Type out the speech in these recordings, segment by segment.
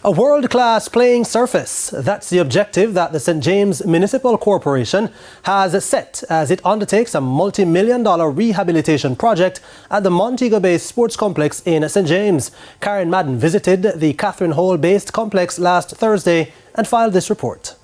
A world-class playing surface. That's the objective that the St. James Municipal Corporation has set as it undertakes a multi-million-dollar rehabilitation project at the Montego-based sports complex in St. James. Karen Madden visited the Catherine Hall-based complex last Thursday and filed this report.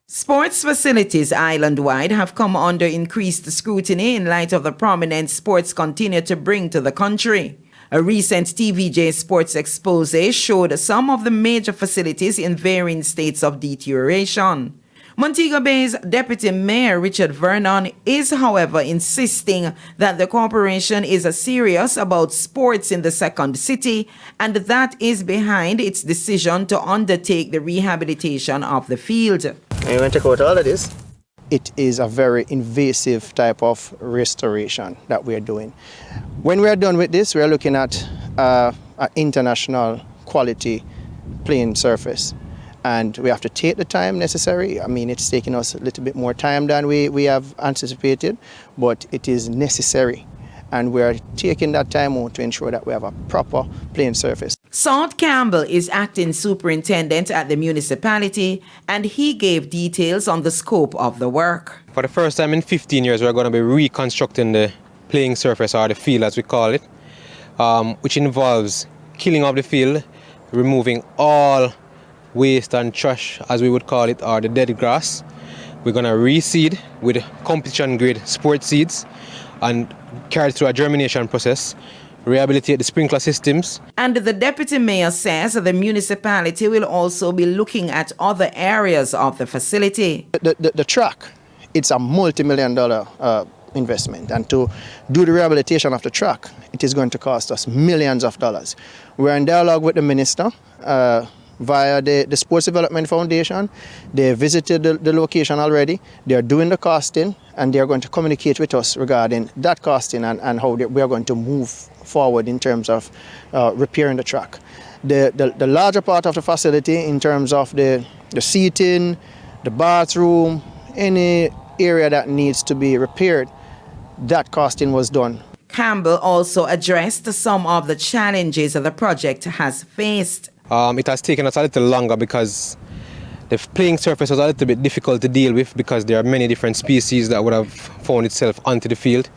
Sports facilities island-wide have come under increased scrutiny in light of the prominence sports continue to bring to the country. A recent TVJ Sports expose showed some of the major facilities in varying states of deterioration. Montego Bay's Deputy Mayor Richard Vernon is, however, insisting that the corporation is serious about sports in the second city and that is behind its decision to undertake the rehabilitation of the field. And you want to check out all of this? It is a very invasive type of restoration that we are doing. When we are done with this, we are looking at an international quality playing surface. And we have to take the time necessary. I mean, it's taking us a little bit more time than we have anticipated, but it is necessary. And we are taking that time out to ensure that we have a proper playing surface. Salt Campbell is acting superintendent at the municipality, and he gave details on the scope of the work. For the first time in 15 years, we're going to be reconstructing the playing surface, or the field as we call it, which involves killing off the field, removing all waste and trash, as we would call it, or the dead grass. We're going to reseed with competition-grade sport seeds and carry through a germination process, rehabilitate the sprinkler systems. And the deputy mayor says the municipality will also be looking at other areas of the facility. The track, it's a multi-million-dollar investment, and to do the rehabilitation of the track, it is going to cost us millions of dollars. We're in dialogue with the minister via the Sports Development Foundation. They visited the location already. They are doing the costing, and they are going to communicate with us regarding that costing and how we are going to move forward in terms of repairing the track. The larger part of the facility, in terms of the seating, the bathroom, any area that needs to be repaired, that costing was done. Campbell also addressed some of the challenges the project has faced. It has taken us a little longer because the playing surface was a little bit difficult to deal with because there are many different species that would have found itself onto the field.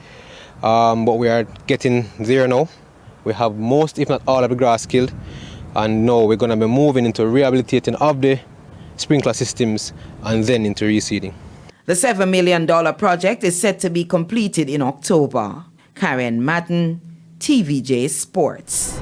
But we are getting there now. We have most, if not all, of the grass killed, and now we're going to be moving into rehabilitating of the sprinkler systems and then into reseeding. The $7 million project is set to be completed in October. Karen Madden, TVJ Sports.